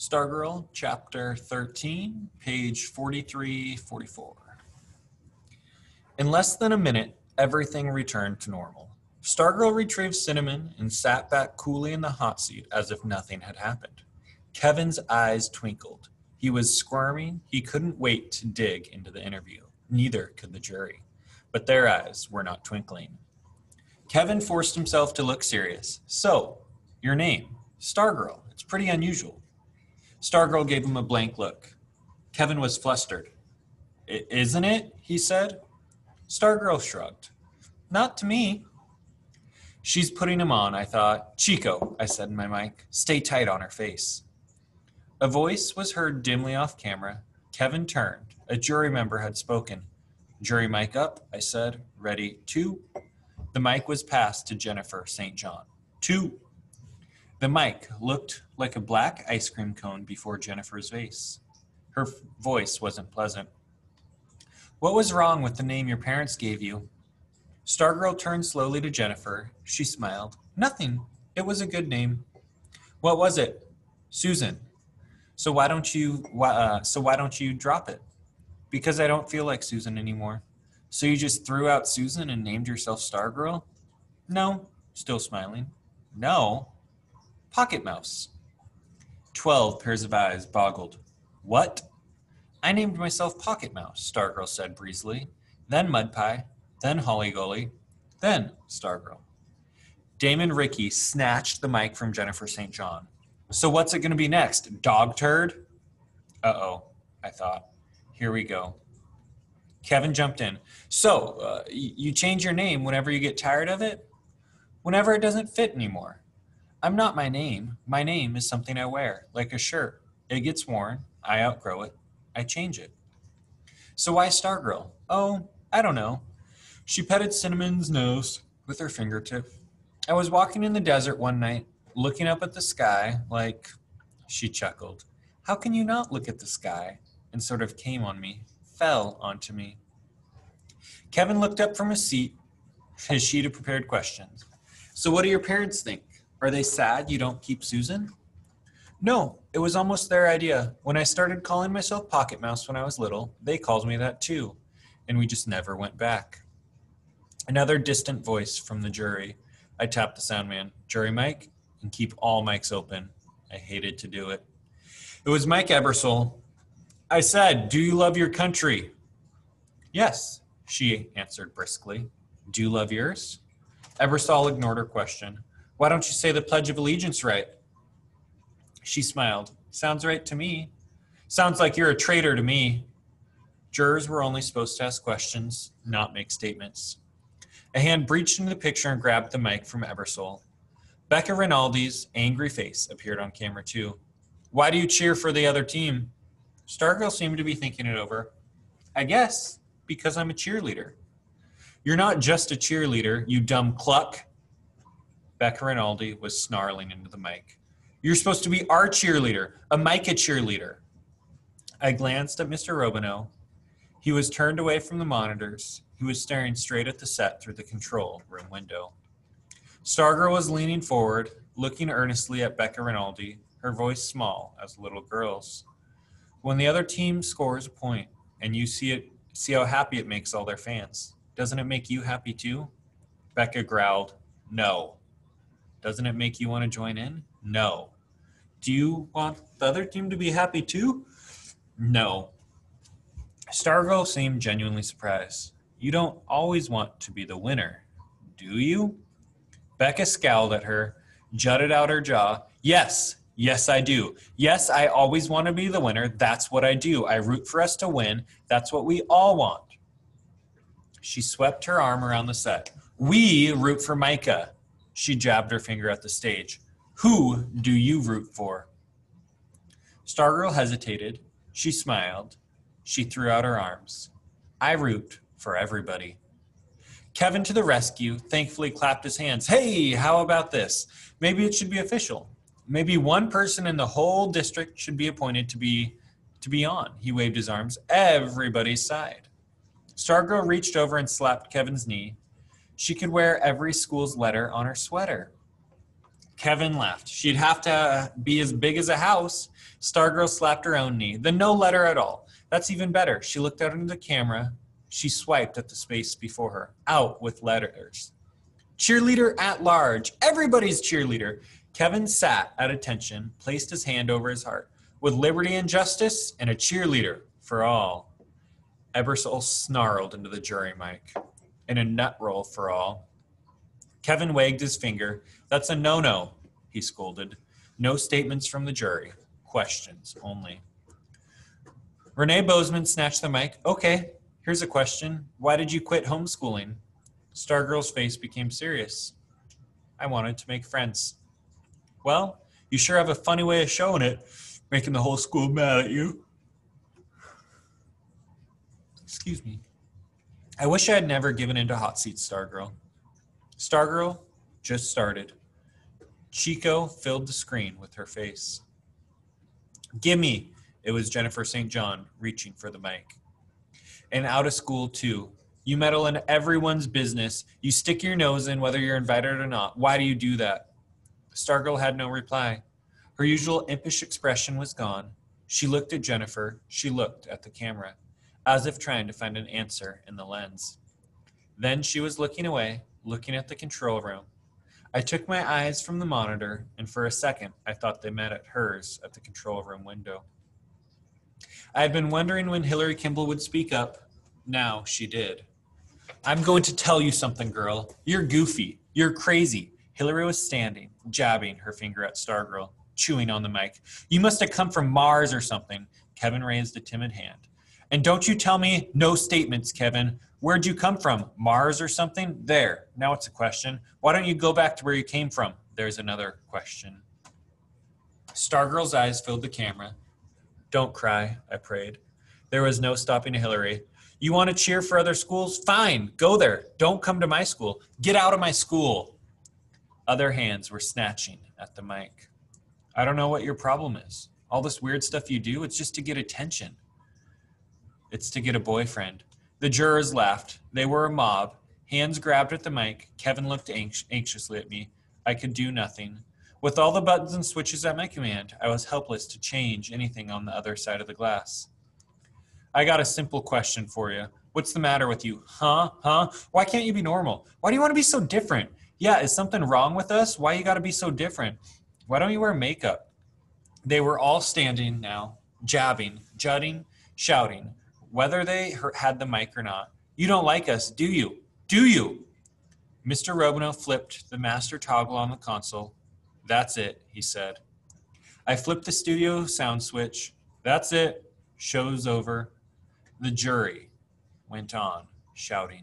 Stargirl Chapter 13, page 43-44. In less than a minute, everything returned to normal. Stargirl retrieved Cinnamon and sat back coolly in the hot seat as if nothing had happened. Kevin's eyes twinkled. He was squirming. He couldn't wait to dig into the interview. Neither could the jury. But their eyes were not twinkling. Kevin forced himself to look serious. So, your name, Stargirl. It's pretty unusual. Stargirl gave him a blank look. Kevin was flustered. Isn't it? He said. Stargirl shrugged. Not to me. She's putting him on, I thought. Chico, I said in my mic. Stay tight on her face. A voice was heard dimly off camera. Kevin turned. A jury member had spoken. Jury mic up, I said. Ready, 2. The mic was passed to Jennifer St. John. 2. The mic looked like a black ice cream cone before Jennifer's face. Her voice wasn't pleasant. What was wrong with the name your parents gave you? Stargirl turned slowly to Jennifer. She smiled. Nothing. It was a good name. What was it? Susan. So why don't you drop it? Because I don't feel like Susan anymore. So you just threw out Susan and named yourself Stargirl? No. Still smiling. No. Pocket Mouse. 12 pairs of eyes boggled. What? I named myself Pocket Mouse, Stargirl said breezily. Then Mud Pie. Then Holly Golly. Then Stargirl. Damon Rickey snatched the mic from Jennifer St. John. So what's it going to be next? Dog turd? Uh-oh, I thought. Here we go. Kevin jumped in. So, you change your name whenever you get tired of it? Whenever it doesn't fit anymore. I'm not my name. My name is something I wear, like a shirt. It gets worn. I outgrow it. I change it. So why Stargirl? Oh, I don't know. She petted Cinnamon's nose with her fingertip. I was walking in the desert one night, looking up at the sky like, she chuckled. How can you not look at the sky? And sort of came on me, fell onto me. Kevin looked up from his seat, his sheet of prepared questions. So what do your parents think? Are they sad you don't keep Susan? No, it was almost their idea. When I started calling myself Pocket Mouse when I was little, they called me that too. And we just never went back. Another distant voice from the jury. I tapped the sound man. Jury mic, and keep all mics open. I hated to do it. It was Mike Ebersole. I said, do you love your country? Yes, she answered briskly. Do you love yours? Ebersole ignored her question. Why don't you say the Pledge of Allegiance right? She smiled. Sounds right to me. Sounds like you're a traitor to me. Jurors were only supposed to ask questions, not make statements. A hand breached into the picture and grabbed the mic from Ebersole. Becca Rinaldi's angry face appeared on camera too. Why do you cheer for the other team? Stargirl seemed to be thinking it over. I guess because I'm a cheerleader. You're not just a cheerleader, you dumb cluck. Becca Rinaldi was snarling into the mic. You're supposed to be our cheerleader, a Micah cheerleader. I glanced at Mr. Robineau. He was turned away from the monitors. He was staring straight at the set through the control room window. Stargirl was leaning forward, looking earnestly at Becca Rinaldi, her voice small as a little girl's. When the other team scores a point and you see how happy it makes all their fans, doesn't it make you happy too? Becca growled, no. Doesn't it make you want to join in? No. Do you want the other team to be happy too? No. Stargirl seemed genuinely surprised. You don't always want to be the winner, do you? Becca scowled at her, jutted out her jaw. Yes, I do. Yes, I always want to be the winner. That's what I do. I root for us to win. That's what we all want. She swept her arm around the set. We root for Micah. She jabbed her finger at the stage. Who do you root for? Stargirl hesitated. She smiled. She threw out her arms. I root for everybody. Kevin to the rescue, thankfully clapped his hands. Hey, how about this? Maybe it should be official. Maybe one person in the whole district should be appointed to be on. He waved his arms. Everybody's side. Stargirl reached over and slapped Kevin's knee. She could wear every school's letter on her sweater. Kevin laughed. She'd have to be as big as a house. Stargirl slapped her own knee. Then no letter at all. That's even better. She looked out into the camera. She swiped at the space before her. Out with letters. Cheerleader at large. Everybody's cheerleader. Kevin sat at attention, placed his hand over his heart. With liberty and justice, and a cheerleader for all. Ebersol snarled into the jury mic. And a nut roll for all. Kevin wagged his finger. That's a no-no, he scolded. No statements from the jury. Questions only. Renee Bozeman snatched the mic. Okay, here's a question. Why did you quit homeschooling? Stargirl's face became serious. I wanted to make friends. Well, you sure have a funny way of showing it, making the whole school mad at you. Excuse me. I wish I had never given into hot seat, Stargirl. Stargirl just started. Chico filled the screen with her face. Gimme. It was Jennifer St. John reaching for the mic. And out of school, too. You meddle in everyone's business. You stick your nose in whether you're invited or not. Why do you do that? Stargirl had no reply. Her usual impish expression was gone. She looked at Jennifer. She looked at the camera, as if trying to find an answer in the lens. Then she was looking away, looking at the control room. I took my eyes from the monitor, and for a second, I thought they met at hers at the control room window. I had been wondering when Hillary Kimball would speak up. Now she did. I'm going to tell you something, girl. You're goofy. You're crazy. Hillary was standing, jabbing her finger at Stargirl, chewing on the mic. You must have come from Mars or something. Kevin raised a timid hand. And don't you tell me no statements, Kevin. Where'd you come from? Mars or something? There. Now it's a question. Why don't you go back to where you came from? There's another question. Stargirl's eyes filled the camera. Don't cry, I prayed. There was no stopping Hillary. You want to cheer for other schools? Fine, go there. Don't come to my school. Get out of my school. Other hands were snatching at the mic. I don't know what your problem is. All this weird stuff you do, it's just to get attention. It's to get a boyfriend. The jurors laughed. They were a mob. Hands grabbed at the mic. Kevin looked anxiously at me. I could do nothing. With all the buttons and switches at my command, I was helpless to change anything on the other side of the glass. I got a simple question for you. What's the matter with you? Huh? Why can't you be normal? Why do you want to be so different? Yeah, is something wrong with us? Why you got to be so different? Why don't you wear makeup? They were all standing now, jabbing, jutting, shouting, whether they had the mic or not. You don't like us, do you? Do you? Mr. Robino flipped the master toggle on the console. That's it, he said. I flipped the studio sound switch. That's it. Show's over. The jury went on, shouting.